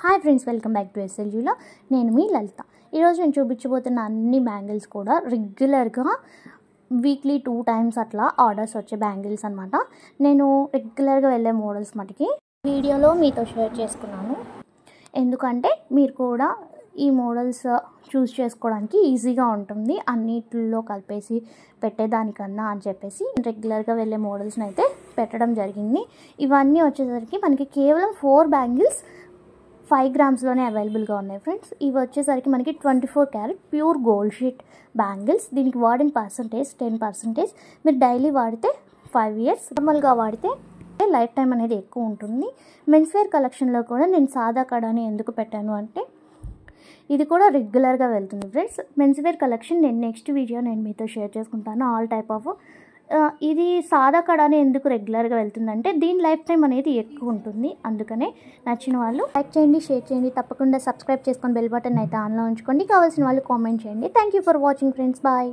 Hi friends, welcome back to ఎస్ఎల్జీలో. నేను మీ లలిత. ఈరోజు నేను చూపించబోతున్న అన్ని బ్యాంగిల్స్ కూడా రెగ్యులర్గా వీక్లీ 2 times అట్లా ఆర్డర్స్ వచ్చే బ్యాంగిల్స్ అనమాట. నేను రెగ్యులర్గా వెళ్ళే మోడల్స్ మటుకి వీడియోలో మీతో షేర్ చేసుకున్నాను. ఎందుకంటే మీరు కూడా ఈ మోడల్స్ చూస్ చేసుకోవడానికి ఈజీగా ఉంటుంది, అన్నిటిలో కలిపేసి పెట్టేదానికన్నా అని చెప్పేసి రెగ్యులర్గా వెళ్ళే మోడల్స్ని అయితే పెట్టడం జరిగింది. ఇవన్నీ వచ్చేసరికి మనకి కేవలం 4 బ్యాంగిల్స్ 5 grams అవైలబుల్గా ఉన్నాయి ఫ్రెండ్స్. ఇవి వచ్చేసరికి మనకి 24 carat pure gold sheet bangles. దీనికి వాడిన పర్సంటేజ్ 10%. మీరు డైలీ వాడితే 5 years, నార్మల్గా వాడితే లైఫ్ టైం అనేది ఎక్కువ ఉంటుంది. మెన్స్ వేర్ కలెక్షన్లో కూడా నేను సాదా కడాని ఎందుకు పెట్టాను అంటే ఇది కూడా రెగ్యులర్గా వెళ్తుంది ఫ్రెండ్స్. మెన్స్ వేర్ కలెక్షన్ నేను నెక్స్ట్ వీడియో నేను మీతో షేర్ చేసుకుంటాను. ఆల్ టైప్ ఆఫ్ ఇది సాదా కడాని ఎందుకు రెగ్యులర్గా వెళ్తుందంటే దీని లైఫ్ టైం అనేది ఎక్కువ ఉంటుంది. అందుకనే నచ్చిన వాళ్ళు లైక్ చేయండి, షేర్ చేయండి, తప్పకుండా సబ్స్క్రైబ్ చేసుకొని బెల్ బటన్ అయితే ఆన్లో ఉంచుకోండి. కావాల్సిన వాళ్ళు కామెంట్ చేయండి. Thank you for watching friends. Bye.